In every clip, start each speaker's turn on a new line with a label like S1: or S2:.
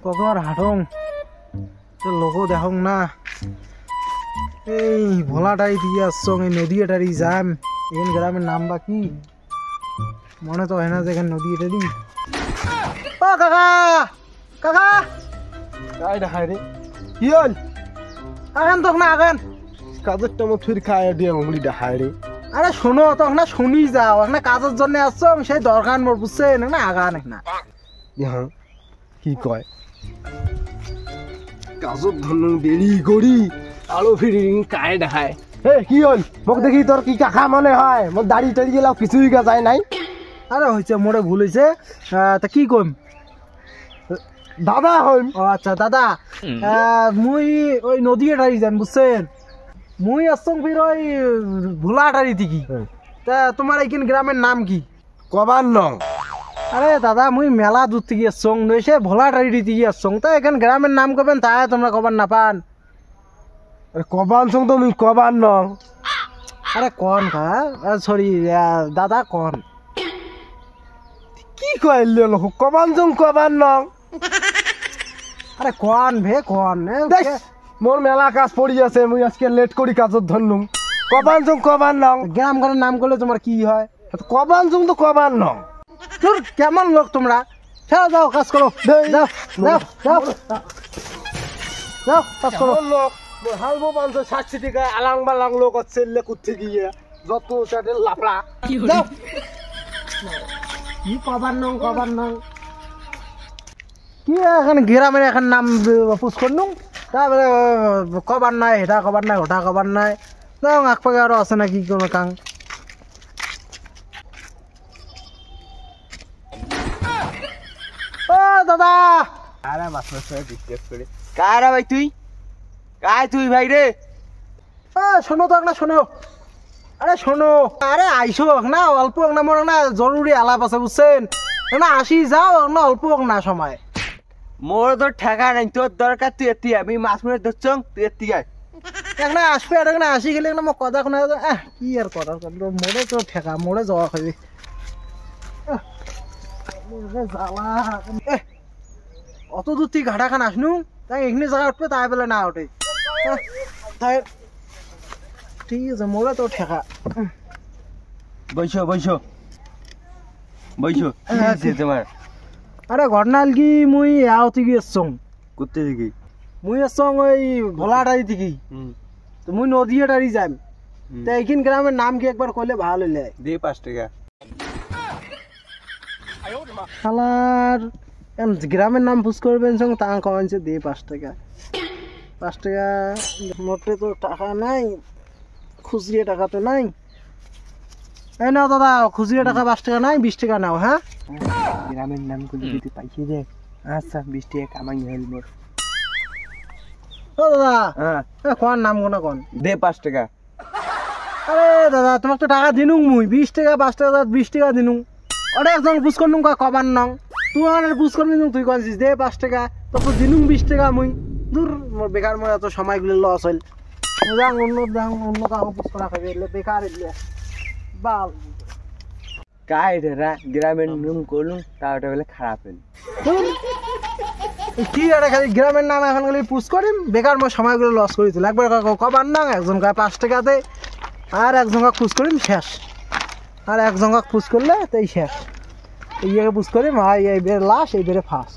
S1: কত আর হাঁটং লোকও দেখং না এই ভোলাটারি দিয়ে আসছং এই নদী এটারি যাম এখান গ্রামের নাম বা কি মনে তো হয় না যে এখানে নদী এটারি ও কাকা কাকা
S2: হায় রে কি হল
S1: আগান তখন না আগান
S2: কাজের টাইম ফির খায় দিয়ে অমলি হায় রে
S1: আরে শোনো তখন না শুনি যাও না কাজের জন্য আসছং সেই দরকার মোর বুঝছেন না আগান না
S2: হ্যাঁ কি কয় কাজত ধন দেরি করি আলো ফিরি কায় দেখায় হে কি হল মোক দেখি তোর কি কাকা মনে হয় মোর দাড়ি টাড়ি গেলাও কিছুই গা যায় নাই
S1: আরে হয়েছে মোরে ভুল হয়েছে তা কি কম
S2: দাদা হইম
S1: ও আচ্ছা দাদা মুই ওই নদী এটারি যান বুঝছেন মুই আসছং ফির ওই ভোলাটারি থেকে তা তোমার এইখান গ্রামের নাম কি
S2: কবার নং
S1: আরে দাদা মুই মেলা দূর থেকে আসছং নইসে ভোলাটারি থেকে আসছং তা এখান গ্রামের নাম করবেন তাই তোমরা কবার না পান
S2: কবার সং তো মুই কবার নং
S1: আরে কন কা সরি দাদা কন
S2: কি কইলে লোক কবার সং কবার নং
S1: আরে কন ভে কন
S2: মোর মেলা কাজ পড়ি আছে মুই আজকে লেট করি কাজত ধরলুম কবার সং কবার নং
S1: গ্রাম ঘরের নাম করলে তোমার কি হয়
S2: কবার সং তো কবার নং
S1: তোর কেমন লোক তোমরা যাও যাও কাজ করো যাও যাও যাও যাও কাজ করো
S2: লোক হালবো 560 টাকা আলাং বালাং লোক হচ্ছে লেকুতে গিয়ে যত সাথে লাপড়া
S1: যাও কি কবার নং কি এখন গ্রামের এখন নাম পুষ করলুম তারপরে কবার নাই হেটা কবার নাই ওটা কবার নাই যাও আকপাকে আরো আছে নাকি কোনো কাং ও দাদা
S2: আরে মাস্টার সাহেব বিশ্বাস করে কারা ভাই তুই কাই তুই ভাই রে
S1: শোনো তো না শোনো আরে শোনো আরে আইসো না অল্প না মোর না জরুরি আলাপ আছে বুঝছেন না আসি যাও না অল্প না সময়
S2: মোর তো ঠেকা নাই তোর দরকার তুই এতি আমি মাছ মরে ধরছং তুই এতি আয়
S1: একটা আসবে আর একটা আসি গেলে না কথা শোনা কি আর কথা মোড়ে তো ঠেকা মোড়ে যাওয়া খাবি অত দূর তুই ঘাটা খান আসনু তাই এখানে জায়গা উঠবে তাই বেলা না ওঠে তাই ঠিক আছে মোড়ে তো ঠেকা
S2: বইছো বইছো বইছো কি তোমার
S1: আরে ঘটনা কি মুই আওতি গিয়েছং
S2: করতে দেখি
S1: মুই আসছং ওই ভোলাটারি থেকে তো মুই নদীয়াটারি যাম তা এইখান গ্রামের নাম কি একবার কইলে ভালো হইলে
S2: দে 5 টাকা
S1: শালার গ্রামের নাম পুষ করবেন সঙ্গে তা কমাইছে দিয়ে 5 টাকা 5 টাকা মোটে তো টাকা নাই খুচরিয়ে টাকা তো নাই এই নাও দাদা খুচরিয়ে টাকা 5 টাকা নাই 20 টাকা নাও হ্যাঁ
S2: গ্রামের নাম গুলো দিতে পাইছি রে আচ্ছা 20 টাকা কামাই হল মোর
S1: ও দাদা
S2: হ্যাঁ
S1: কোন নাম কোনা কোন
S2: দে 5 টাকা
S1: আরে দাদা তোমাকে তো টাকা দিনুম মুই 20 টাকা 5 টাকা 20 টাকা দিনুম ওটা একজন পুষ করলুম কবার নং তুই আমার পুষ করবি তুই কনছিস দে 5 টাকা তোকে দিনুম 20 টাকা মুই দূর মোর বেকার মোর এত সময়গুলো লস হইল অন্য কাউকে পুষ করা খাবি বেকার বাল
S2: কাই রে গ্রামের নাম করলুম তাওটা বলে খারাপ হল
S1: কি আরে খালি গ্রামের নাম এখন খালি পুষ করিম বেকার মোর সময়গুলো লস করি তুই একবার কবার নং একজন গায়ে 5 টাকা দে আর একজন পুষ করিম শেষ আর একজন পুষ করলে তাই শেষ এইটাকে পুষ করিম আর এই বের লাশ এই বেরে ফাঁস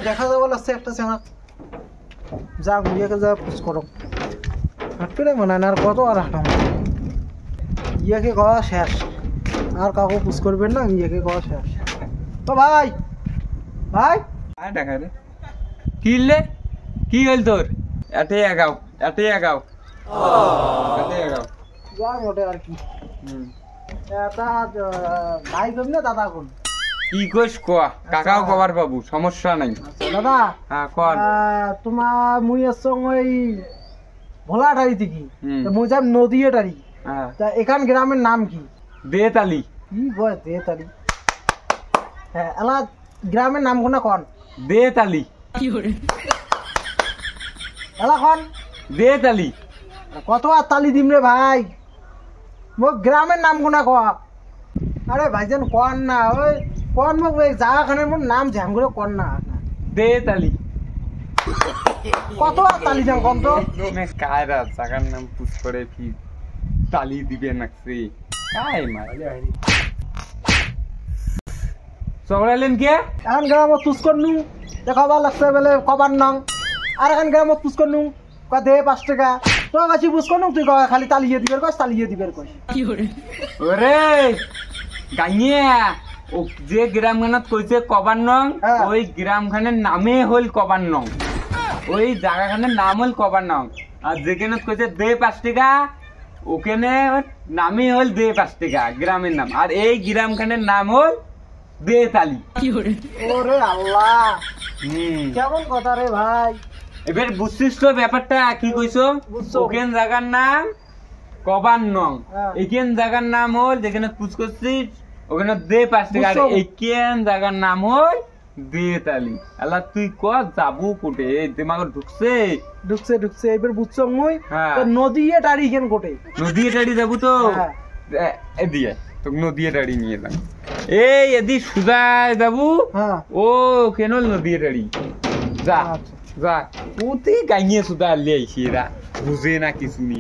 S1: দেখা যাবো লাগছে একটা চেনা যা ইয়েকে যা পুষ করো হাঁটতে মনে না আর কত আর হাঁটাম ইয়েকে কওয়া শেষ আর কাউকে পুষ করবেন না ইয়েকে কওয়া শেষ তো ভাই ভাই
S2: দেখা রে কিলে কি হল তোর এতে আগাও এতে আগাও এতে আগাও
S1: যা মোটে আর কি তা ভাই কবি না দাদা কোন
S2: কি কইস কোয়া কাকাও কবার বাবু সমস্যা নাই
S1: দাদা
S2: হ্যাঁ কোন
S1: তোমার মুই আসছং ওই ভোলাটারি থেকে মুই যাম নদীয়াটারি তা এখান গ্রামের নাম কি
S2: বেতালি
S1: কি বয় বেতালি হ্যাঁ এলা গ্রামের নাম কোনা কোন
S2: বেতালি
S1: এলা কোন
S2: বেতালি
S1: কত আর তালি দিম রে ভাই মোক গ্রামের নাম কোনা কয়া আরে ভাইজান কন না ওই কন মোক ওই জায়গাখানের মোর নাম ঝ্যাম করে কন না
S3: দে তালি
S1: কত আর তালি দাম কম তো
S3: কায়রা জায়গার নাম পুষ করে কি তালি দিবে নাকছে কাই মার চগড়াইলেন কে
S1: এখন গ্রামত পুষ করনু দেখাবার লাগছে বলে কবার নং আর এখন গ্রামত পুষ করনু কয় দে 5 টাকা তোর কাছে পুষ করনু তুই কয় খালি তালিয়ে দিবের কয় তালিয়ে দিবের কয়
S3: ওরে গাইয়া ও যে গ্রাম খানত কইছে কবার নং
S1: হ্যাঁ।
S3: ওই গ্রাম খানের নামে হল কবার নং ওই জায়গা খানের নাম হল কবার নং আর যেখানে কইছে দে 5 টাকা ওখানে নামে হল দে 5 টাকা গ্রামের নাম আর এই গ্রাম খানের নাম হল দে তালি
S1: ওরে আল্লাহ
S3: হুম
S1: কেমন কথা রে ভাই
S3: এবার বুঝছিস তো ব্যাপারটা কি কইছো
S1: বুঝছো।
S3: ওখান জায়গার নাম কবার নং
S1: হ্যাঁ।
S3: এখান জায়গার নাম হল যেখানে পুজ করছিস ওখানে দে 5 টাকা আর
S1: বুঝছো।
S3: এখান জায়গার নাম হল দে তালি আল্লাহ তুই ক যাবো কোটে দিমাগ ঢুকছে
S1: ঢুকছে ঢুকছে এবার বুঝছো মুই
S3: হ্যাঁ।
S1: তো নদী টাড়ি কেন কোটে
S3: নদী টাড়ি যাবো তো
S1: হ্যাঁ।
S3: এদিকে তো নদী টাড়ি নিয়ে যাবো এই এদি সুজা যাবো
S1: হ্যাঁ
S3: ও কেন নদী টাড়ি যা
S1: আচ্ছা।
S3: যা তুই গাইয়ে সুদা লিয়ে আইছি এরা বুঝে না কিছু নি